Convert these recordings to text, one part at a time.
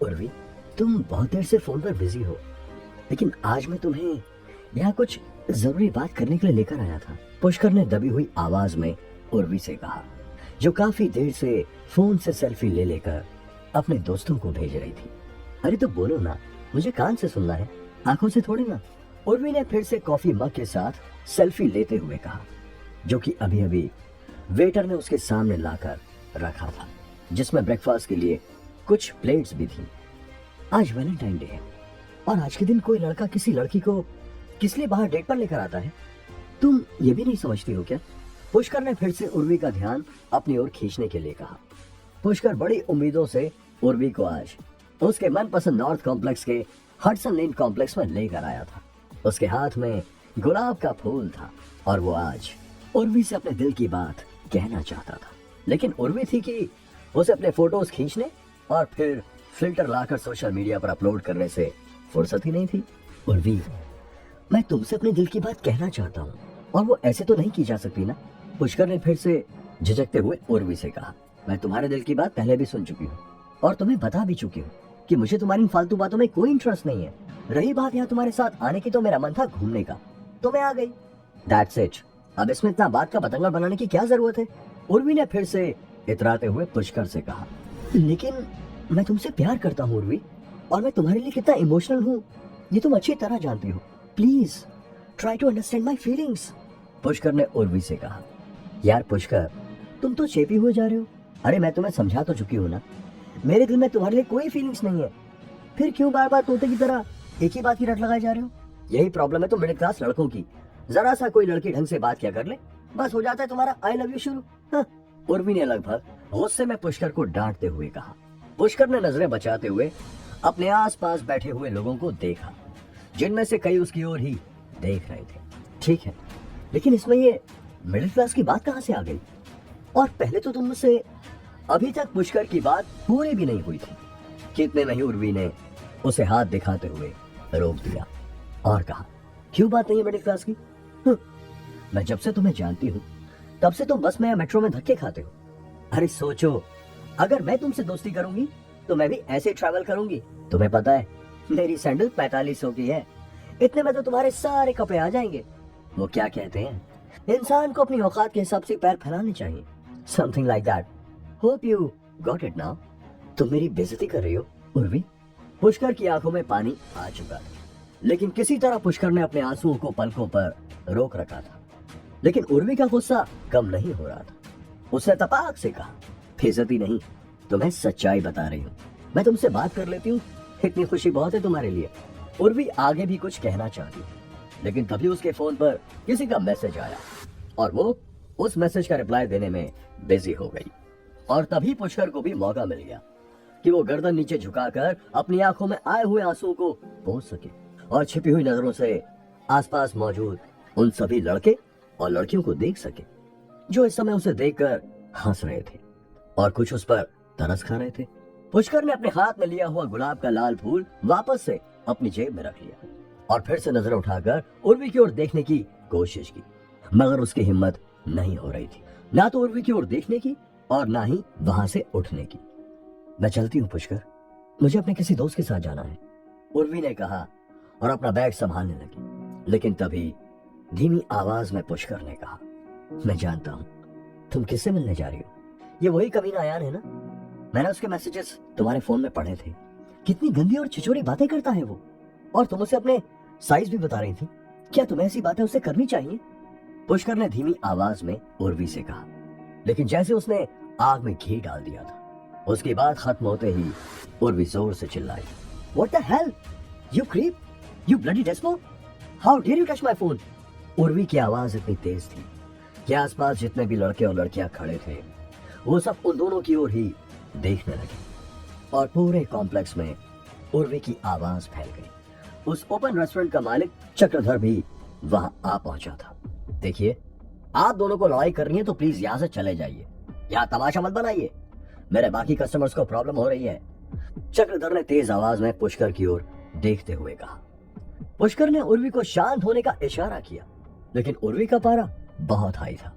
उर्वी, तुम बहुत देर से फोन पर बिजी हो, लेकिन आज मैं तुम्हें यहाँ कुछ जरूरी बात करने के लिए लेकर आया था। पुष्कर ने दबी हुई आवाज में उर्वी से कहा, जो काफी देर से फोन से सेल्फी ले लेकर अपने दोस्तों को भेज रही थी। अरे तो बोलो ना, मुझे कान से सुनना है, आंखों से थोड़ी ना। उर्वी ने फिर से कॉफी मग के साथ सेल्फी लेते हुए कहा, जो कि अभी अभी वेटर ने उसके सामने लाकर रखा था, जिसमें ब्रेकफास्ट के लिए कुछ प्लेट्स भी थी। आज वैलेंटाइन डे है और आज के दिन कोई लड़का किसी लड़की को किस लिए बाहर डेट पर लेकर आता है? तुम ये भी नहीं समझती हो क्या? पुष्कर ने फिर से उर्वी का ध्यान अपनी ओर खींचने के लिए कहा। पुष्कर बड़ी उम्मीदों से उर्वी को आज उसके मनपसंद नॉर्थ कॉम्प्लेक्स के हडसन लेन कॉम्प्लेक्स में लेकर आया था। उसके हाथ में गुलाब का फूल था और वो आज उर्वी से अपने दिल की बात कहना चाहता था, लेकिन उर्वी थी कि उसे अपने फोटोज खींचने और फिर फिल्टर लाकर सोशल मीडिया पर अपलोड करने से फुर्सत ही नहीं थी। उर्वी, मैं तुमसे अपने दिल की बात कहना चाहता हूँ और वो ऐसे तो नहीं की जा सकती ना। पुष्कर ने फिर से झिझकते हुए उर्वी से कहा, मैं तुम्हारे दिल की बात पहले भी सुन चुकी हूँ और तुम्हें बता भी चुकी हूँ कि मुझे तुम्हारी इन फालतू बातों में कोई इंटरेस्ट नहीं है। रही बात यहाँ तुम्हारे साथ आने की, तो मेरा मन था घूमने का, तो मैं आ गई। That's it. अब इसमें इतना बात का पतंगड़ बनाने की क्या जरूरत है? उर्वी ने फिर से इतराते हुए पुष्कर से कहा, लेकिन मैं तुमसे प्यार करता हूँ उर्वी, और मैं तुम्हारे लिए कितना इमोशनल हूँ ये तुम अच्छी तरह जानती हो। Please try to understand my feelings. Pushkar ने उर्वी से कहा, यार पुष्कर, तुम तो चेपी हुए जा रहे हो। अरे मैं तुम्हें समझा तो चुकी हूँ ना, मेरे दिल में तुम्हारे लिए कोई फीलिंग्स नहीं है, फिर क्यों बार बार तोते की तरह एक ही बात की रट लगाए जा रहे हो? यही प्रॉब्लम है तो मिडिल क्लास लड़कों की। जरा सा कोई लड़की ढंग से बात क्या कर ले, बस हो जाता है तुम्हारा आई लव यू शुरू। हाँ। उर्वी ने लगभग गुस्से में पुष्कर को डांटते हुए कहा। पुष्कर ने नजरें बचाते हुए अपने आसपास बैठे हुए लोगों को देखा, जिनमें से कई उसकी ओर ही देख रहे थे। ठीक है, लेकिन इसमें ये मिडिल क्लास की बात कहां से आ गई? और पहले तो तुम मुझसे अभी तक पुष्कर की बात पूरी भी नहीं हुई थी। कितने नहीं उर्वी ने उसे हाथ दिखाते हुए रोक दिया और कहा, क्यों बात नहीं है मिडिल क्लास की? मैं जब से तुम्हें जानती हूँ तब से तुम बस में या मेट्रो में धक्के खाते हो। अरे सोचो, अगर मैं तुमसे दोस्ती करूंगी तो मैं भी ऐसे ट्रैवल करूंगी। तुम्हें पता है मेरी सैंडल 4500 की है, इतने में तो तुम्हारे सारे कपड़े आ जाएंगे। वो क्या कहते हैं, इंसान को अपनी औकात के हिसाब से पैर फैलाने चाहिए, something like that. Hope you got it now. तुम मेरी बेइज्जती कर रही हो उर्वी। पुष्कर की आंखों में पानी आ चुका था, लेकिन किसी तरह पुष्कर ने अपने आंसुओं को पलकों पर रोक रखा था। लेकिन उर्वी का गुस्सा कम नहीं हो रहा था। उसने तपाक से कहा, बेइज्जती नहीं, तुम्हें सच्चाई बता रही हूँ। मैं तुमसे बात कर लेती हूँ, इतनी खुशी बहुत है तुम्हारे लिए। उर्वी आगे भी कुछ कहना चाहती, लेकिन तभी उसके फोन पर किसी का मैसेज आया और वो उस मैसेज का रिप्लाई देने में बिजी हो गई। और तभी पुष्कर को भी मौका मिल गया कि वो गर्दन नीचे झुकाकर अपनी आंखों में आए हुए आंसुओं को पोंछ सके और छिपी हुई नजरों से आसपास मौजूद उन सभी लड़के और लड़कियों को देख सके, जो इस समय उसे देखकर हंस रहे थे और कुछ उस पर तरस खा रहे थे। पुष्कर ने अपने हाथ में लिया हुआ गुलाब का लाल फूल वापस से अपनी जेब में रख लिया और फिर से नजर उठाकर उर्वी की ओर देखने की कोशिश की, मगर उसकी हिम्मत नहीं हो रही थी, ना तो उर्वी की ओर देखने की और ना ही वहां से उठने की। मैं चलती हूँ पुष्कर, मुझे अपने किसी दोस्त के साथ जाना है, उर्वी ने कहा और अपना बैग संभालने लगी। लेकिन तभी धीमी आवाज में पुष्कर ने कहा, मैं जानता हूँ तुम किससे मिलने जा रही हो। ये वही कमीना अयान है ना? मैंने उसके मैसेजेस तुम्हारे फोन में पढ़े थे। कितनी गंदी और छिछोरी बातें करता है वो, और तुम उसे अपने साइज भी बता रही थी। क्या तुम्हें ऐसी बातें उसे करनी चाहिए? पुष्कर ने धीमी आवाज में उर्वी से कहा, लेकिन जैसे उसने आग में घी डाल दिया था, उसकी बात खत्म होते ही उर्वी जोर से चिल्लाई, What the hell? You creep? You bloody despo? How dare you touch my phone? Urvi की आवाज इतनी तेज थी कि आसपास जितने भी लड़के और लड़कियां खड़े थे वो सब उन दोनों की ओर ही देखने लगे और पूरे कॉम्प्लेक्स में उर्वी की आवाज फैल गई। उस ओपन रेस्टोरेंट का मालिक चक्रधर भी वहां आ पहुंचा था। देखिए, आप दोनों को लड़ाई करनी है तो प्लीज यहाँ से चले जाइए, यहाँ तमाशा मत बनाइए, मेरे बाकी कस्टमर्स को प्रॉब्लम हो रही है, चक्रधर ने तेज आवाज में पुष्कर की ओर देखते हुए कहा। पुष्कर ने उर्वी को शांत होने का इशारा किया, लेकिन उर्वी का पारा बहुत हाई था।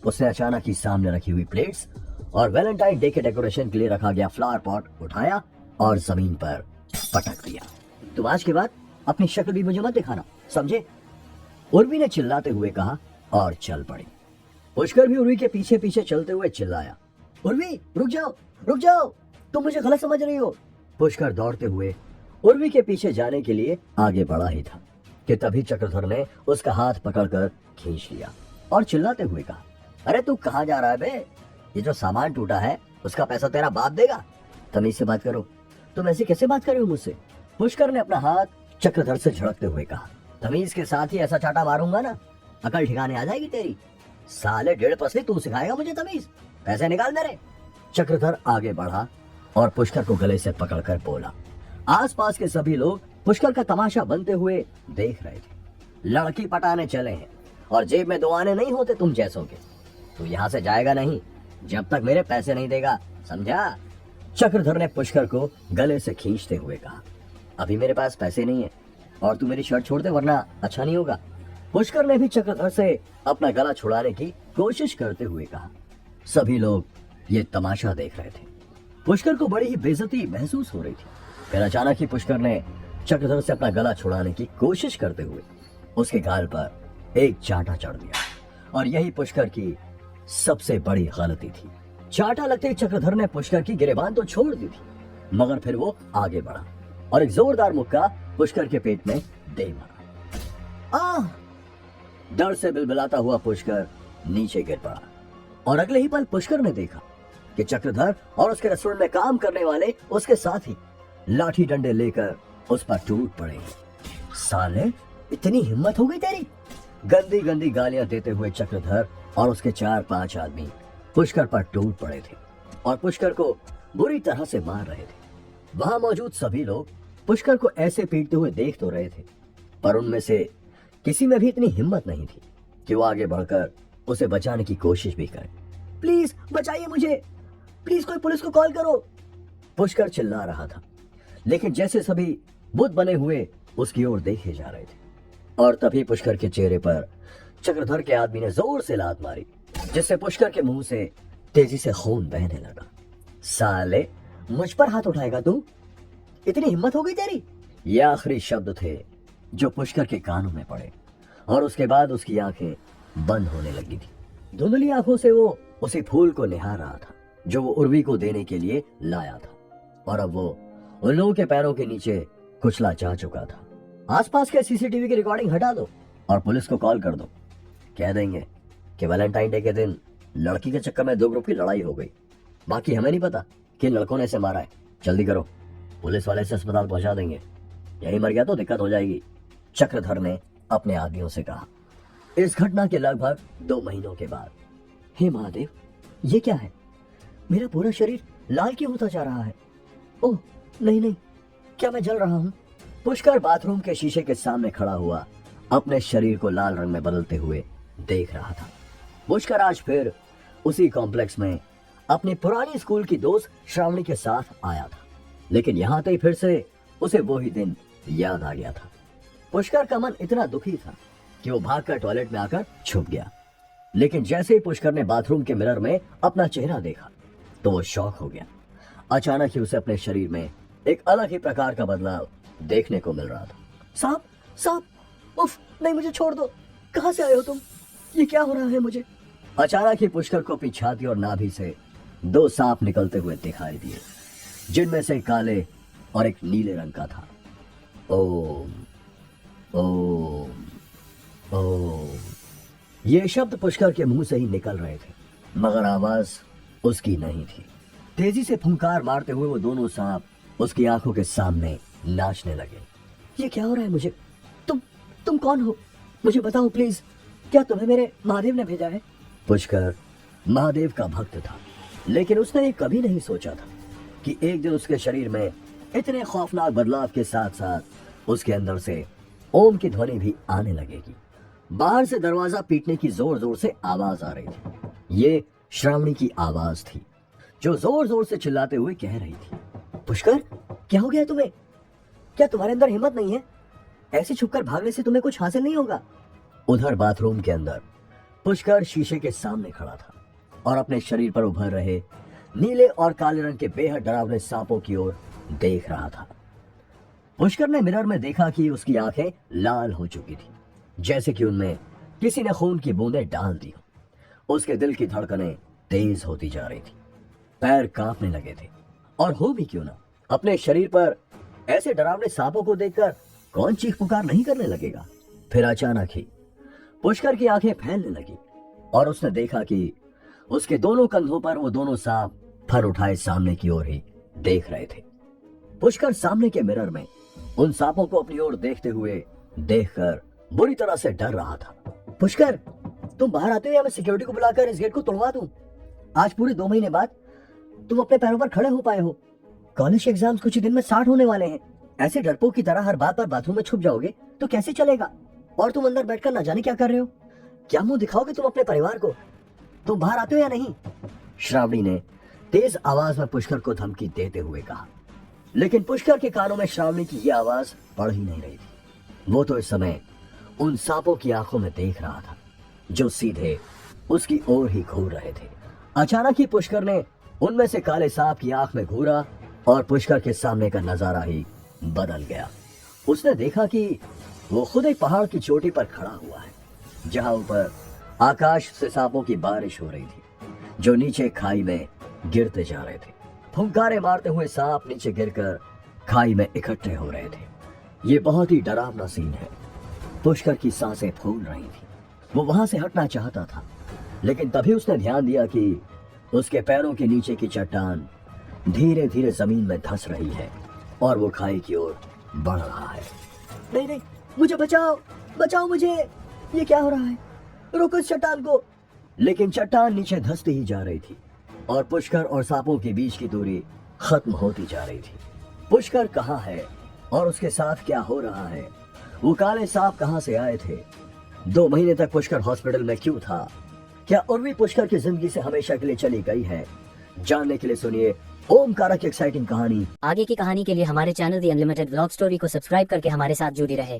उसने अचानक ही सामने रखी हुई प्लेट्स और वैलेंटाइन डे के डेकोरेशन के लिए रखा गया फ्लावर पॉट उठाया और जमीन पर पटक दिया। तुम आज के बाद अपनी शक्ल भी मुझे मत दिखाना, समझे? उर्वी ने चिल्लाते हुए कहा और चल पड़ी। पुष्कर भी उर्वी के पीछे पीछे चलते हुए चिल्लाया, उर्वी रुक जाओ, रुक जाओ, तुम मुझे गलत समझ रही हो। पुष्कर दौड़ते हुए उर्वी के पीछे जाने के लिए आगे बढ़ा ही था कि तभी चक्रधर ने उसका हाथ पकड़कर खींच लिया और चिल्लाते हुए कहा, अरे तू कहाँ जा रहा है बे? ये जो सामान टूटा है उसका पैसा तेरा बाप देगा। तमीज से बात करो, तुम ऐसे कैसे बात कर रहे हो मुझसे? पुष्कर ने अपना हाथ चक्रधर से झड़कते हुए कहा, तमीज के साथ ही ऐसा चाटा मारूंगा ना, अकल ठिकाने आ जाएगी तेरी। साले 1.5 पसली तू सिखाएगा मुझे तमीज? पैसे निकाल मेरे। चक्रधर आगे बढ़ा और पुष्कर को गले से पकड़कर बोला। आसपास के सभी लोग पुष्कर का तमाशा बनते हुए देख रहे थे। लड़की पटाने चले हैं और जेब में 2 आने नहीं होते तुम जैसों के। तू यहाँ से जाएगा नहीं जब तक मेरे पैसे नहीं देगा, समझा? चक्रधर ने पुष्कर को गले से खींचते हुए कहा, अभी मेरे पास पैसे नहीं है और तू मेरी शर्ट छोड़ दे वरना अच्छा नहीं होगा। पुष्कर ने भी चक्रधर से अपना गला छुड़ाने की कोशिश करते हुए कहा। सभी लोग ये तमाशा देख रहे थे। पुष्कर को बड़ी ही बेइज्जती महसूस हो रही थी। फिर अचानक ही पुष्कर ने चक्रधर से अपना गला छुड़ाने की कोशिश करते हुए उसके गाल पर एक चांटा चढ़ दिया और यही पुष्कर की सबसे बड़ी गलती थी। चांटा लगते ही चक्रधर ने पुष्कर की गिरेबान तो छोड़ दी थी, मगर फिर वो आगे बढ़ा और एक जोरदार मुक्का पुष्कर के पेट में दे मारा। आह! डर से बिलबिलाता हुआ पुष्कर नीचे गिर पड़ा और अगले ही पल पुष्कर ने देखा कि चक्रधर और उसके रेस्टोरेंट में काम करने वाले उसके साथ ही लाठी डंडे लेकर उस पर टूट पड़े। साले, इतनी हिम्मत हो गई तेरी? गंदी गंदी गालियां देते हुए चक्रधर और उसके 4-5 आदमी पुष्कर पर टूट पड़े थे और पुष्कर को बुरी तरह से मार रहे थे। वहां मौजूद सभी लोग पुष्कर को ऐसे पीटते हुए देख तो रहे थे, पर उनमें से किसी में भी इतनी हिम्मत नहीं थी कि वो आगे बढ़कर उसे बचाने की कोशिश भी करे। प्लीज बचाइए मुझे, प्लीज कोई पुलिस को कॉल करो, पुष्कर चिल्ला रहा था। लेकिन जैसे सभी बुत बने हुए उसकी ओर देखे जा रहे थे और तभी पुष्कर के चेहरे पर चक्रधर के आदमी ने जोर से लात मारी, जिससे पुष्कर के मुंह से तेजी से खून बहने लगा। साले, मुझ पर हाथ उठाएगा तू? इतनी हिम्मत हो गई तेरी? ये आखिरी शब्द थे जो पुष्कर के कानों में पड़े और उसके बाद उसकी आंखें बंद होने लगी थी। धुंधली आंखों से वो उसी फूल को निहार रहा था जो वो उर्वी को देने के लिए लाया था और अब वो उन लोगों के पैरों के नीचे कुचला जा चुका था। आसपास के सीसीटीवी की रिकॉर्डिंग हटा दो और पुलिस को कॉल कर दो। कह देंगे कि वैलेंटाइन डे के दिन लड़की के चक्कर में 2 ग्रुप की लड़ाई हो गई, बाकी हमें नहीं पता कि लड़कों ने इसे मारा है। जल्दी करो, पुलिस वाले से अस्पताल पहुंचा देंगे, यही मर गया तो दिक्कत हो जाएगी, चक्रधर ने अपने आदमियों से कहा। इस घटना के लगभग 2 महीनों के बाद, हे महादेव, ये क्या है? मेरा पूरा शरीर लाल क्यों होता जा रहा है? ओह नहीं नहीं, क्या मैं जल रहा हूँ? पुष्कर बाथरूम के शीशे के सामने खड़ा हुआ अपने शरीर को लाल रंग में बदलते हुए देख रहा था। पुष्कर आज फिर उसी कॉम्प्लेक्स में अपनी पुरानी स्कूल की दोस्त श्रावणी के साथ आया था, लेकिन यहाँ तो फिर से उसे वो ही दिन याद आ गया था। पुष्कर का मन इतना दुखी था कि वो भागकर टॉयलेट में आकर छुप गया, लेकिन जैसे ही पुष्कर ने बाथरूम के मिरर में अपना चेहरा देखा तो वो शॉक हो गया। अचानक ही उसे अपने शरीर में एक अलग ही प्रकार का बदलाव देखने को मिल रहा था। सांप, सांप, उफ, नहीं मुझे छोड़ दो, कहां से आए हो तुम? ये क्या हो रहा है मुझे? अचानक ही पुष्कर को अपनी छाती और नाभि से 2 सांप निकलते हुए दिखाई दिए, जिनमें से काले और एक नीले रंग का था। ओम ओम ओम, ये शब्द पुष्कर के मुंह से ही निकल रहे थे, मगर आवाज उसकी नहीं थी। तेजी से फुंकार मारते हुए वो दोनों सांप उसकी आंखों के सामने नाचने लगे। ये क्या हो रहा है मुझे? तुम कौन हो? मुझे बताओ प्लीज, क्या तुम्हें मेरे महादेव ने भेजा है? पुष्कर महादेव का भक्त था, लेकिन उसने ये कभी नहीं सोचा था कि एक दिन उसके शरीर में इतने खौफनाक बदलाव के साथ साथ उसके अंदर से ओम की ध्वनि भी आने लगेगी। बाहर से दरवाजा पीटने की जोर जोर से आवाज आ रही थी। ये श्रावणी की आवाज थी जो जोर जोर से चिल्लाते हुए कह रही थी, पुष्कर क्या हो गया तुम्हें? क्या तुम्हारे अंदर हिम्मत नहीं है? ऐसे छुपकर भागने से तुम्हें कुछ हासिल नहीं होगा। उधर बाथरूम के अंदर पुष्कर शीशे के सामने खड़ा था और अपने शरीर पर उभर रहे नीले और काले रंग के बेहद डरावने सांपों की ओर देख रहा था। पुष्कर ने मिरर में देखा कि उसकी आंखें लाल हो चुकी थी, जैसे कि उनमें किसी ने खून की बूंदें डाल दी हो। उसके दिल की धड़कनें तेज होती जा रही थी, पैर कांपने लगे थे। और हो भी क्यों ना, अपने शरीर पर ऐसे डरावने सांपों को देखकर कौन चीख पुकार नहीं करने लगेगा। फिर अचानक ही पुष्कर की आंखें फैलने लगी और उसने देखा कि उसके दोनों कंधों पर वो दोनों सांप फर उठाए सामने की ओर ही देख रहे थे। पुष्कर सामने के मिरर में उन सांपों को अपनी ओर देखते हुए देखकर बुरी तरह से डर रहा था। पुष्कर, तुम बाहर आते हो या मैं सिक्योरिटी को बुलाकर इस गेट को तोड़वा दूं? आज पूरे 2 महीने बाद तुम अपने पैरों पर खड़े हो पाए हो। कॉलेज एग्जाम्स कुछ ही दिन में स्टार्ट होने वाले हैं। ऐसे डरपोक की तरह हर बात पर बाथरूम में छुप जाओगे तो कैसे चलेगा? और तुम अंदर बैठकर ना जाने क्या कर रहे हो? क्या मुंह दिखाओगे तुम अपने परिवार को? तुम बाहर आते हो या नहीं? श्रावणी ने तेज आवाज में पुष्कर को धमकी देते हुए कहा। लेकिन पुष्कर के कानों में श्रावणी की यह आवाज पड़ ही नहीं रही थी। वो तो इस समय उन सांपों की आंखों में देख रहा था जो सीधे उसकी ओर ही घूर रहे थे। अचानक ही पुष्कर ने उनमें से काले सांप की आंख में घूरा और पुष्कर के सामने का नजारा ही बदल गया। उसने देखा कि वो खुद एक पहाड़ की चोटी पर खड़ा हुआ है, जहां ऊपर आकाश से सांपों की बारिश हो रही थी जो नीचे खाई में गिरते जा रहे थे। फुंकारे मारते हुए सांप नीचे गिरकर खाई में इकट्ठे हो रहे थे। ये बहुत ही डरावना सीन है। पुष्कर की सांसें फूल रही थी। वो वहां से हटना चाहता था, लेकिन तभी उसने ध्यान दिया कि उसके पैरों के नीचे की चट्टान धीरे धीरे जमीन में धंस रही है और वो खाई की ओर बढ़ रहा है। नहीं नहीं, मुझे बचाओ, बचाओ मुझे, ये क्या हो रहा है? रोको इस चट्टान को। लेकिन चट्टान नीचे धंसती ही जा रही थी और पुष्कर और सांपों के बीच की दूरी खत्म होती जा रही थी। पुष्कर कहाँ है और उसके साथ क्या हो रहा है? वो काले सांप कहाँ से आए थे? 2 महीने तक पुष्कर हॉस्पिटल में क्यों था? क्या उर्वी पुष्कर की जिंदगी से हमेशा के लिए चली गई है? जानने के लिए सुनिए ओमकारा की एक्साइटिंग कहानी। आगे की कहानी के लिए हमारे channel the unlimited vlog story को सब्सक्राइब करके हमारे साथ जुड़ी रहे।